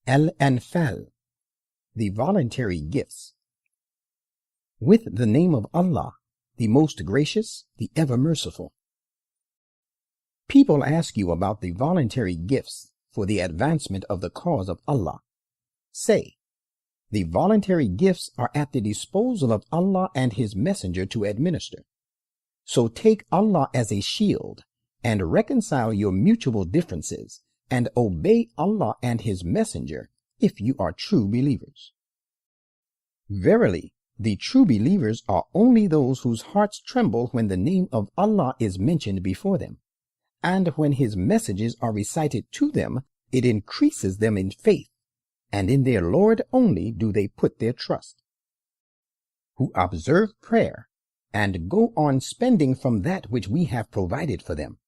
Anfal, the voluntary gifts. With the name of Allah, the most gracious, the ever merciful. People ask you about the voluntary gifts for the advancement of the cause of Allah. Say, the voluntary gifts are at the disposal of Allah and His Messenger to administer. So take Allah as a shield and reconcile your mutual differences and obey Allah and His Messenger if you are true believers. Verily, the true believers are only those whose hearts tremble when the name of Allah is mentioned before them, and when His messages are recited to them, it increases them in faith, and in their Lord only do they put their trust. Who observe prayer and go on spending from that which we have provided for them.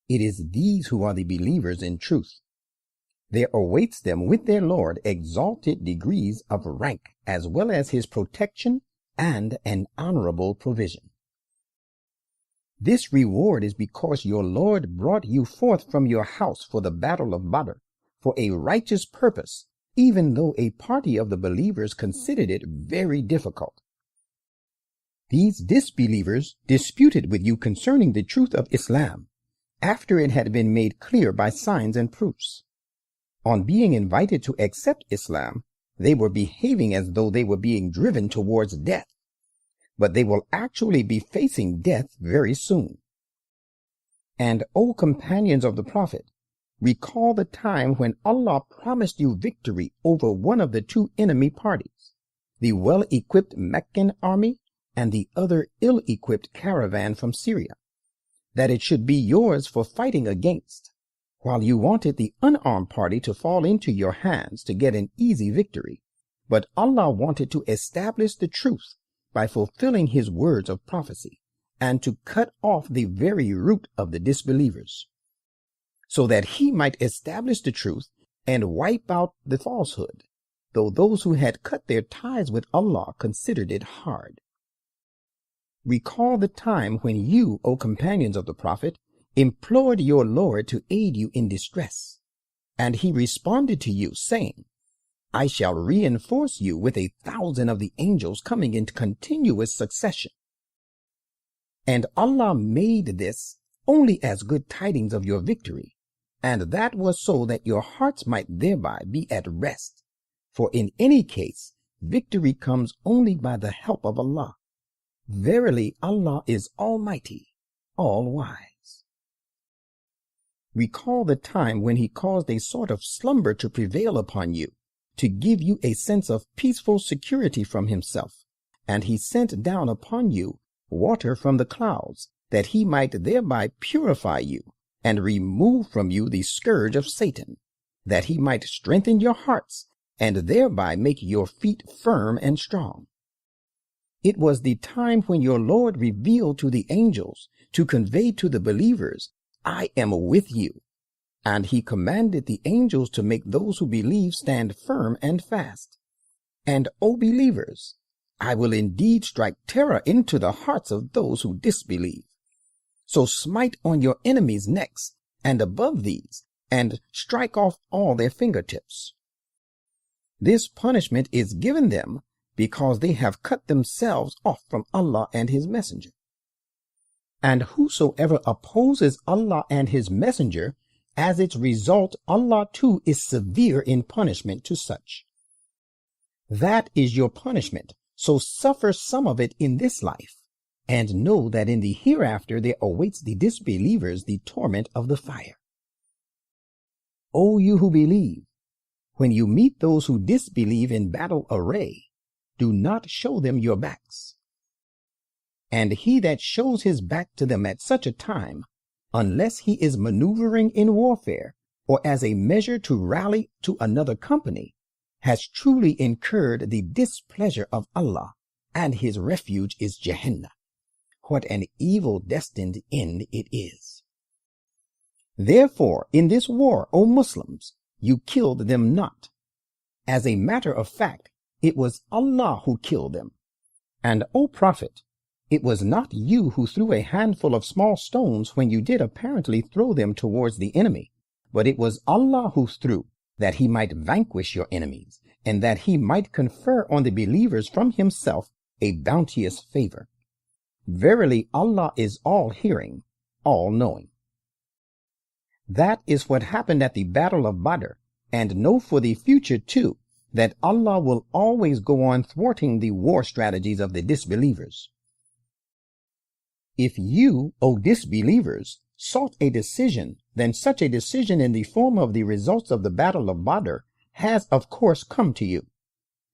It is these who are the believers in truth. There awaits them with their Lord exalted degrees of rank, as well as His protection and an honorable provision. This reward is because your Lord brought you forth from your house for the battle of Badr, for a righteous purpose, even though a party of the believers considered it very difficult. These disbelievers disputed with you concerning the truth of Islam, after it had been made clear by signs and proofs. On being invited to accept Islam, they were behaving as though they were being driven towards death, but they will actually be facing death very soon. And, O companions of the Prophet, recall the time when Allah promised you victory over one of the two enemy parties, the well-equipped Meccan army and the other ill-equipped caravan from Syria, that it should be yours for fighting against, while you wanted the unarmed party to fall into your hands to get an easy victory. But Allah wanted to establish the truth by fulfilling His words of prophecy, and to cut off the very root of the disbelievers, so that He might establish the truth and wipe out the falsehood, though those who had cut their ties with Allah considered it hard. Recall the time when you, O companions of the Prophet, implored your Lord to aid you in distress, and He responded to you, saying, I shall reinforce you with 1,000 of the angels coming in continuous succession. And Allah made this only as good tidings of your victory, and that was so that your hearts might thereby be at rest. For in any case, victory comes only by the help of Allah. Verily, Allah is Almighty, all-wise. Recall the time when He caused a sort of slumber to prevail upon you, to give you a sense of peaceful security from Himself, and He sent down upon you water from the clouds, that He might thereby purify you, and remove from you the scourge of Satan, that He might strengthen your hearts, and thereby make your feet firm and strong. It was the time when your Lord revealed to the angels to convey to the believers, I am with you. And He commanded the angels to make those who believe stand firm and fast. And, O believers, I will indeed strike terror into the hearts of those who disbelieve. So smite on your enemies' necks and above these, and strike off all their fingertips. This punishment is given them because they have cut themselves off from Allah and His Messenger. And whosoever opposes Allah and His Messenger, as its result, Allah too is severe in punishment to such. That is your punishment, so suffer some of it in this life, and know that in the hereafter there awaits the disbelievers the torment of the fire. O you who believe, when you meet those who disbelieve in battle array, do not show them your backs. And he that shows his back to them at such a time, unless he is maneuvering in warfare, or as a measure to rally to another company, has truly incurred the displeasure of Allah, and his refuge is Gehenna. What an evil destined end it is. Therefore, in this war, O Muslims, you killed them not. As a matter of fact, it was Allah who killed them. And, O Prophet, it was not you who threw a handful of small stones when you did apparently throw them towards the enemy, but it was Allah who threw, that he might vanquish your enemies, and that he might confer on the believers from himself a bounteous favor. Verily, Allah is all-hearing, all-knowing. That is what happened at the Battle of Badr, and know for the future, too, that Allah will always go on thwarting the war strategies of the disbelievers. If you, O disbelievers, sought a decision, then such a decision in the form of the results of the Battle of Badr has of course come to you.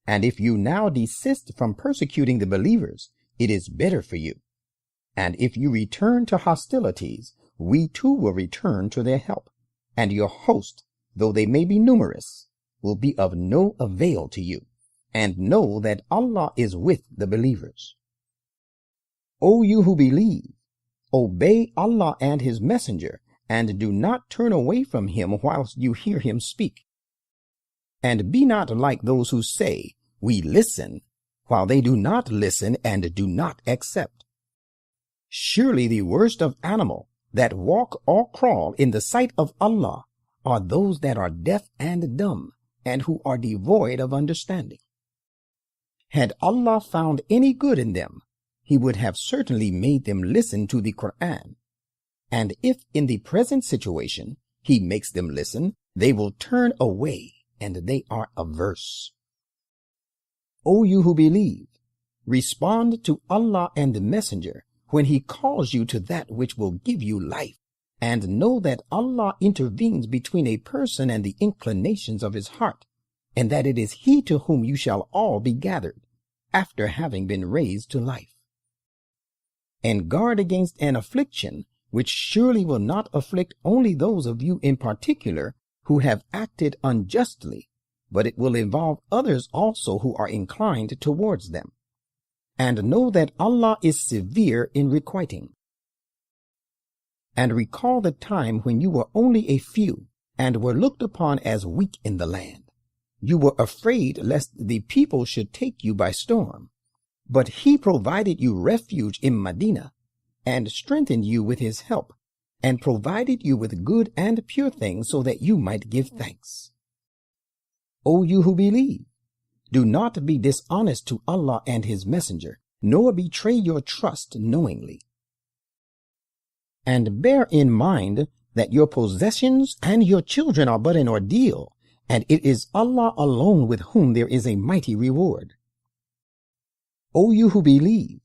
And if you now desist from persecuting the believers, it is better for you. And if you return to hostilities, we too will return to their help, and your host, though they may be numerous, will be of no avail to you. And know that Allah is with the believers. O you who believe, obey Allah and his messenger, and do not turn away from him whilst you hear him speak. And be not like those who say, we listen, while they do not listen and do not accept. Surely the worst of animal that walk or crawl in the sight of Allah are those that are deaf and dumb, and who are devoid of understanding. Had Allah found any good in them, he would have certainly made them listen to the Quran. And if in the present situation he makes them listen, they will turn away, and they are averse. O you who believe, respond to Allah and the Messenger when he calls you to that which will give you life, and know that Allah intervenes between a person and the inclinations of his heart, and that it is he to whom you shall all be gathered, after having been raised to life. And guard against an affliction which surely will not afflict only those of you in particular who have acted unjustly, but it will involve others also who are inclined towards them. And know that Allah is severe in requiting. And recall the time when you were only a few, and were looked upon as weak in the land. You were afraid lest the people should take you by storm. But he provided you refuge in Medina, and strengthened you with his help, and provided you with good and pure things so that you might give thanks. O you who believe, do not be dishonest to Allah and his messenger, nor betray your trust knowingly. And bear in mind that your possessions and your children are but an ordeal, and it is Allah alone with whom there is a mighty reward. O you who believe,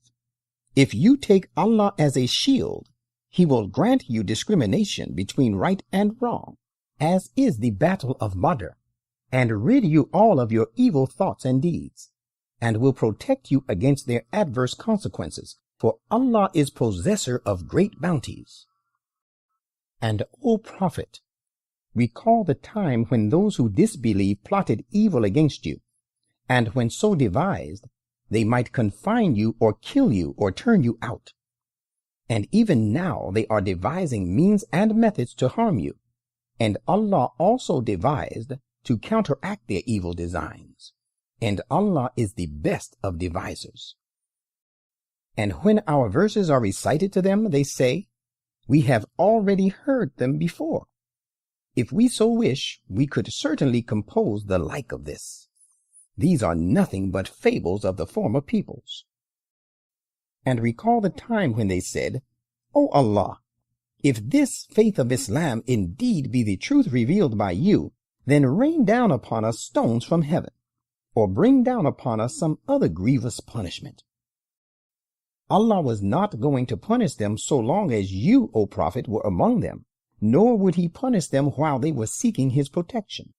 if you take Allah as a shield, he will grant you discrimination between right and wrong, as is the battle of Badr, and rid you all of your evil thoughts and deeds, and will protect you against their adverse consequences, for Allah is possessor of great bounties. And, O Prophet, recall the time when those who disbelieve plotted evil against you, and when so devised, they might confine you or kill you or turn you out. And even now they are devising means and methods to harm you, and Allah also devised to counteract their evil designs, and Allah is the best of devisers. And when our verses are recited to them, they say, we have already heard them before. If we so wish, we could certainly compose the like of this. These are nothing but fables of the former peoples. And recall the time when they said, O Allah, if this faith of Islam indeed be the truth revealed by you, then rain down upon us stones from heaven, or bring down upon us some other grievous punishment. Allah was not going to punish them so long as you, O Prophet, were among them, nor would he punish them while they were seeking his protection.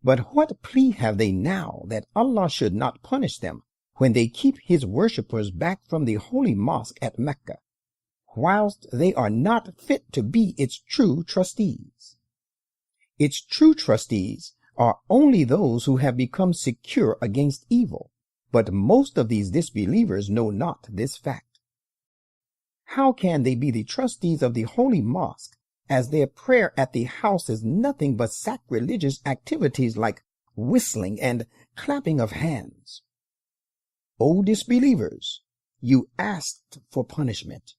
But what plea have they now that Allah should not punish them when they keep his worshippers back from the holy mosque at Mecca, whilst they are not fit to be its true trustees? Its true trustees are only those who have become secure against evil, but most of these disbelievers know not this fact. How can they be the trustees of the holy mosque, as their prayer at the house is nothing but sacrilegious activities like whistling and clapping of hands? O disbelievers, you asked for punishment.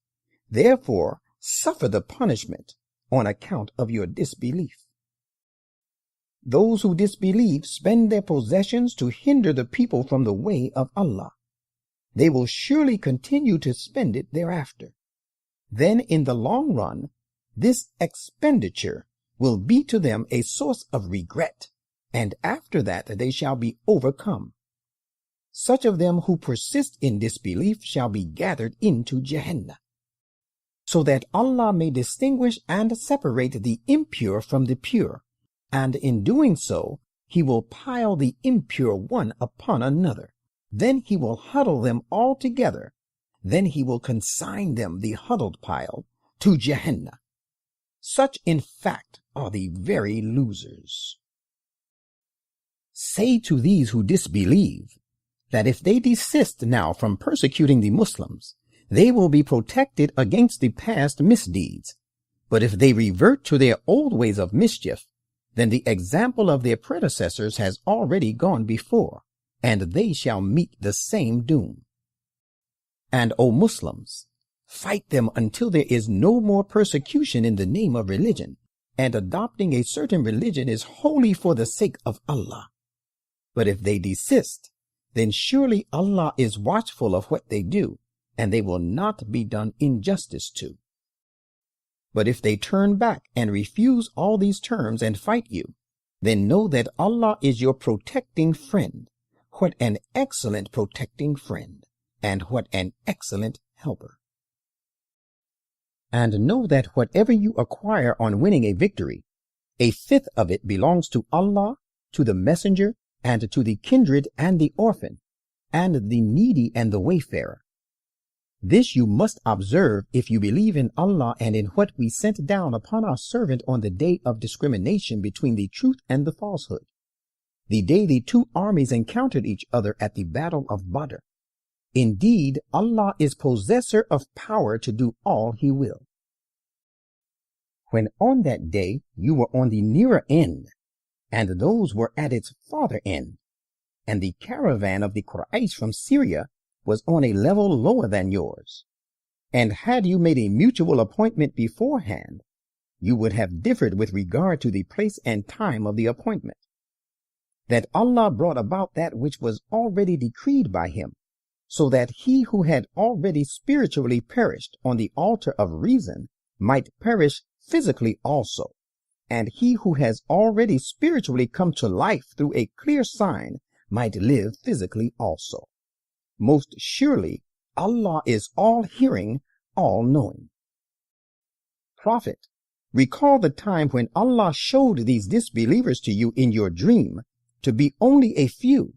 Therefore, suffer the punishment on account of your disbelief. Those who disbelieve spend their possessions to hinder the people from the way of Allah. They will surely continue to spend it thereafter. Then in the long run, this expenditure will be to them a source of regret, and after that they shall be overcome. Such of them who persist in disbelief shall be gathered into Jahannam, so that Allah may distinguish and separate the impure from the pure, and in doing so, he will pile the impure one upon another. Then he will huddle them all together. Then he will consign them, the huddled pile, to Jahannam. Such, in fact, are the very losers. Say to these who disbelieve that if they desist now from persecuting the Muslims, they will be protected against the past misdeeds. But if they revert to their old ways of mischief, then the example of their predecessors has already gone before, and they shall meet the same doom. And, O Muslims, fight them until there is no more persecution in the name of religion, and adopting a certain religion is wholly for the sake of Allah. But if they desist, then surely Allah is watchful of what they do, and they will not be done injustice to. But if they turn back and refuse all these terms and fight you, then know that Allah is your protecting friend. What an excellent protecting friend, and what an excellent helper. And know that whatever you acquire on winning a victory, a fifth of it belongs to Allah, to the messenger, and to the kindred and the orphan, and the needy and the wayfarer. This you must observe if you believe in Allah and in what we sent down upon our servant on the day of discrimination between the truth and the falsehood, the day the two armies encountered each other at the battle of Badr. Indeed, Allah is possessor of power to do all He will. When on that day you were on the nearer end, and those were at its farther end, and the caravan of the Quraysh from Syria was on a level lower than yours, and had you made a mutual appointment beforehand, you would have differed with regard to the place and time of the appointment. That Allah brought about that which was already decreed by Him, so that he who had already spiritually perished on the altar of reason might perish physically also, and he who has already spiritually come to life through a clear sign might live physically also. Most surely, Allah is all-hearing, all-knowing. Prophet, recall the time when Allah showed these disbelievers to you in your dream to be only a few,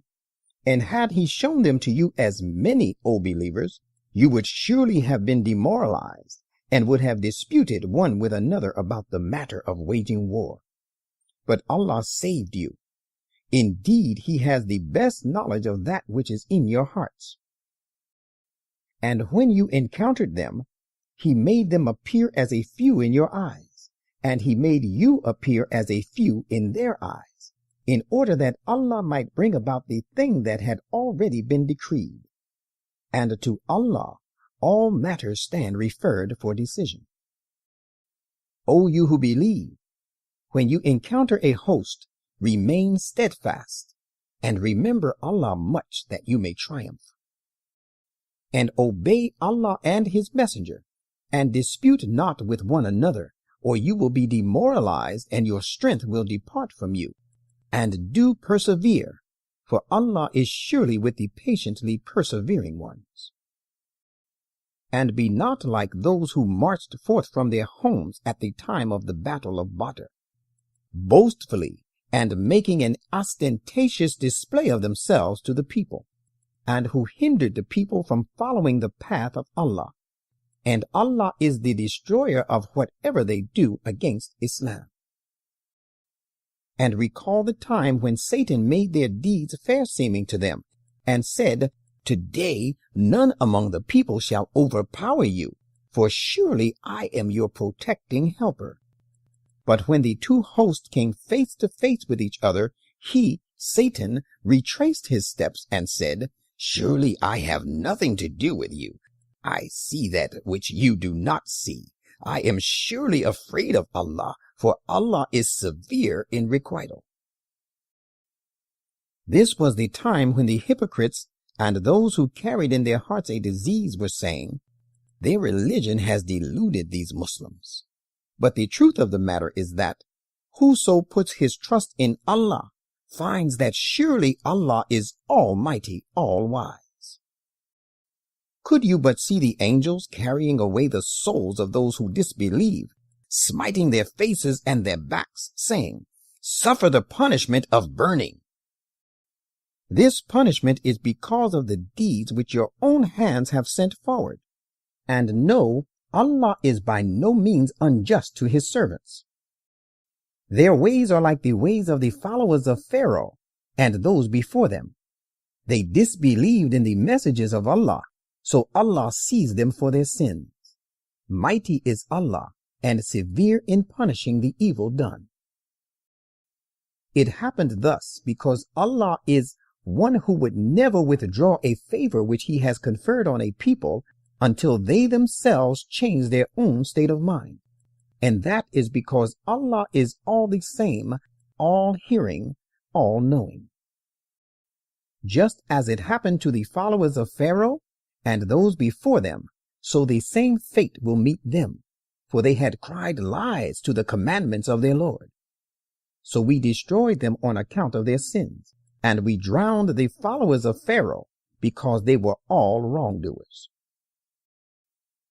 and had He shown them to you as many, O believers, you would surely have been demoralized and would have disputed one with another about the matter of waging war. But Allah saved you. Indeed, He has the best knowledge of that which is in your hearts. And when you encountered them, He made them appear as a few in your eyes, and He made you appear as a few in their eyes, in order that Allah might bring about the thing that had already been decreed. And to Allah all matters stand referred for decision. O you who believe, when you encounter a host, remain steadfast, and remember Allah much that you may triumph. And obey Allah and His messenger, and dispute not with one another, or you will be demoralized and your strength will depart from you. And do persevere, for Allah is surely with the patiently persevering ones. And be not like those who marched forth from their homes at the time of the battle of Badr, boastfully and making an ostentatious display of themselves to the people, and who hindered the people from following the path of Allah. And Allah is the destroyer of whatever they do against Islam. And recall the time when Satan made their deeds fair-seeming to them, and said, Today none among the people shall overpower you, for surely I am your protecting helper. But when the two hosts came face to face with each other, he, Satan, retraced his steps and said, Surely I have nothing to do with you. I see that which you do not see. I am surely afraid of Allah, for Allah is severe in requital. This was the time when the hypocrites and those who carried in their hearts a disease were saying, "Their religion has deluded these Muslims." But the truth of the matter is that whoso puts his trust in Allah finds that surely Allah is Almighty, all-wise. Could you but see the angels carrying away the souls of those who disbelieve, smiting their faces and their backs, saying, "Suffer the punishment of burning." This punishment is because of the deeds which your own hands have sent forward. And know, Allah is by no means unjust to his servants. Their ways are like the ways of the followers of Pharaoh and those before them. They disbelieved in the messages of Allah, so Allah seized them for their sins. Mighty is Allah and severe in punishing the evil done. It happened thus because Allah is one who would never withdraw a favor which he has conferred on a people until they themselves change their own state of mind. And that is because Allah is all the same, all hearing, all knowing. Just as it happened to the followers of Pharaoh and those before them, so the same fate will meet them, for they had cried lies to the commandments of their Lord. So we destroyed them on account of their sins, and we drowned the followers of Pharaoh because they were all wrongdoers.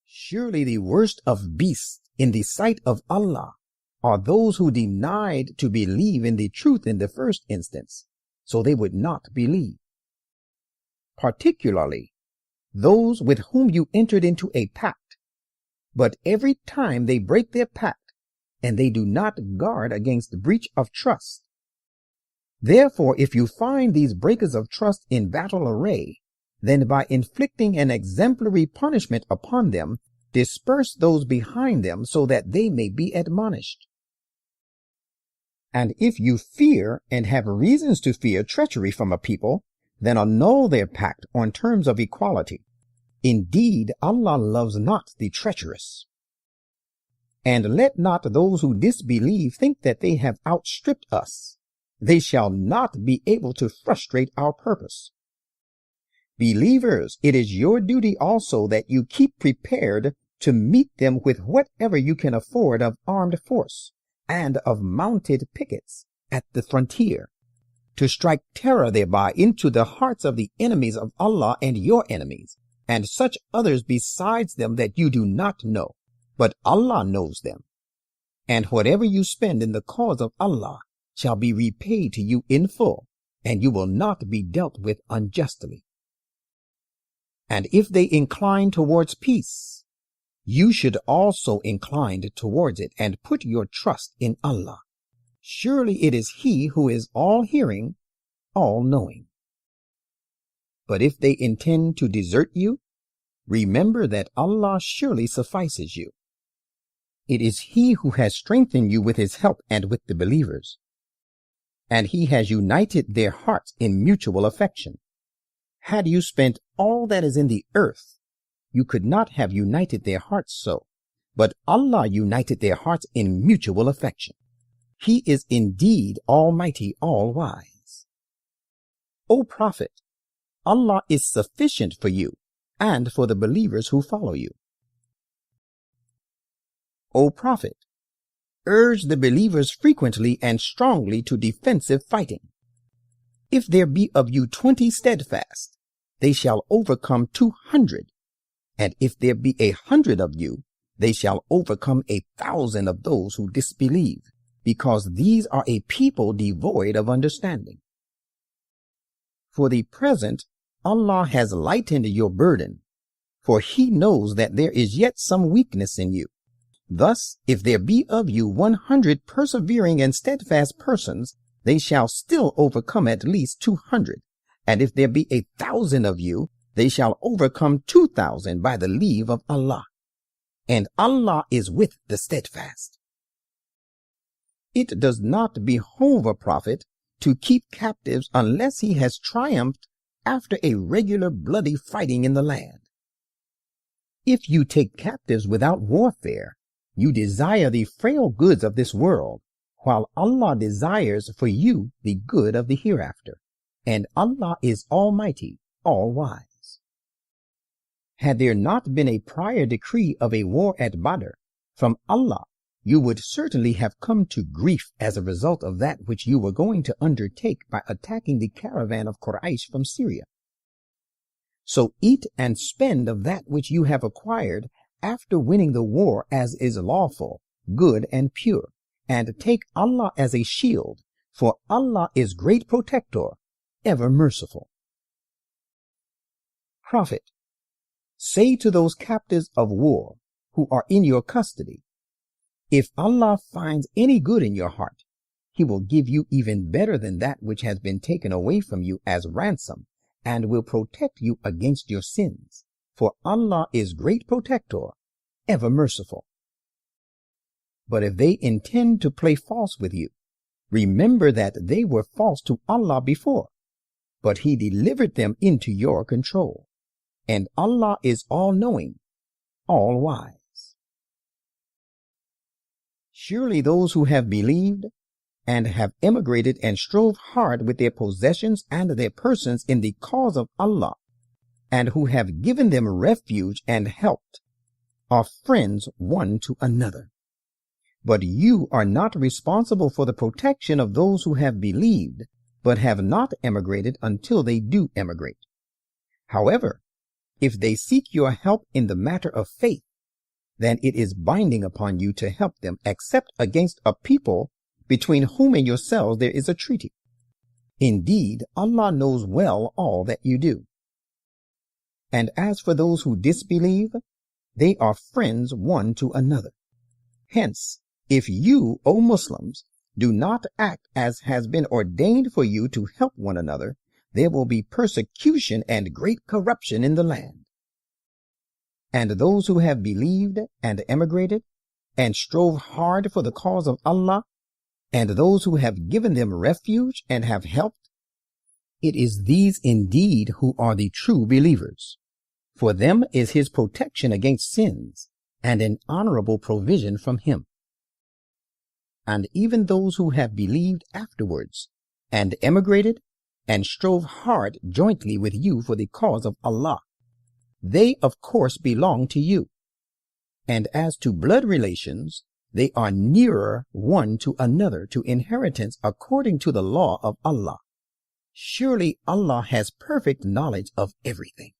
Surely the worst of beasts in the sight of Allah are those who denied to believe in the truth in the first instance, so they would not believe. Particularly those with whom you entered into a pact, but every time they break their pact, and they do not guard against breach of trust. Therefore, if you find these breakers of trust in battle array, then by inflicting an exemplary punishment upon them, disperse those behind them so that they may be admonished. And if you fear and have reasons to fear treachery from a people, then annul their pact on terms of equality. Indeed, Allah loves not the treacherous. And let not those who disbelieve think that they have outstripped us. They shall not be able to frustrate our purpose. Believers, it is your duty also that you keep prepared to meet them with whatever you can afford of armed force and of mounted pickets at the frontier, to strike terror thereby into the hearts of the enemies of Allah and your enemies, and such others besides them that you do not know, but Allah knows them. And whatever you spend in the cause of Allah shall be repaid to you in full, and you will not be dealt with unjustly. And if they incline towards peace, you should also incline towards it and put your trust in Allah. Surely it is He who is all hearing, all knowing. But if they intend to desert you, remember that Allah surely suffices you. It is He who has strengthened you with His help and with the believers. And He has united their hearts in mutual affection. Had you spent all that is in the earth, you could not have united their hearts so, but Allah united their hearts in mutual affection. He is indeed Almighty, all-wise. O Prophet, Allah is sufficient for you and for the believers who follow you. O Prophet, urge the believers frequently and strongly to defensive fighting. If there be of you 20 steadfast, they shall overcome 200. And if there be 100 of you, they shall overcome 1,000 of those who disbelieve, because these are a people devoid of understanding. For the present, Allah has lightened your burden, for He knows that there is yet some weakness in you. Thus, if there be of you 100 persevering and steadfast persons, they shall still overcome at least 200. And if there be 1,000 of you, they shall overcome 2,000 by the leave of Allah. And Allah is with the steadfast. It does not behove a prophet to keep captives unless he has triumphed after a regular bloody fighting in the land. If you take captives without warfare, you desire the frail goods of this world, while Allah desires for you the good of the hereafter. and Allah is Almighty, All-Wise. Had there not been a prior decree of a war at Badr from Allah, you would certainly have come to grief as a result of that which you were going to undertake by attacking the caravan of Quraysh from Syria. So eat and spend of that which you have acquired after winning the war as is lawful, good and pure, and take Allah as a shield, for Allah is great protector, ever merciful. Prophet, say to those captives of war who are in your custody, if Allah finds any good in your heart, He will give you even better than that which has been taken away from you as ransom, and will protect you against your sins, for Allah is great protector, ever merciful. But if they intend to play false with you, remember that they were false to Allah before, but He delivered them into your control, and Allah is all-knowing, all-wise. Surely those who have believed and have emigrated and strove hard with their possessions and their persons in the cause of Allah, and who have given them refuge and helped, are friends one to another. But you are not responsible for the protection of those who have believed, but have not emigrated until they do emigrate. However, if they seek your help in the matter of faith, then it is binding upon you to help them, except against a people between whom and yourselves there is a treaty. Indeed, Allah knows well all that you do. And as for those who disbelieve, they are friends one to another. Hence, if you, O Muslims, do not act as has been ordained for you to help one another, there will be persecution and great corruption in the land. And those who have believed and emigrated, and strove hard for the cause of Allah, and those who have given them refuge and have helped, it is these indeed who are the true believers. For them is His protection against sins, and an honorable provision from Him. And even those who have believed afterwards, and emigrated, and strove hard jointly with you for the cause of Allah, they of course belong to you. And as to blood relations, they are nearer one to another to inheritance according to the law of Allah. Surely Allah has perfect knowledge of everything.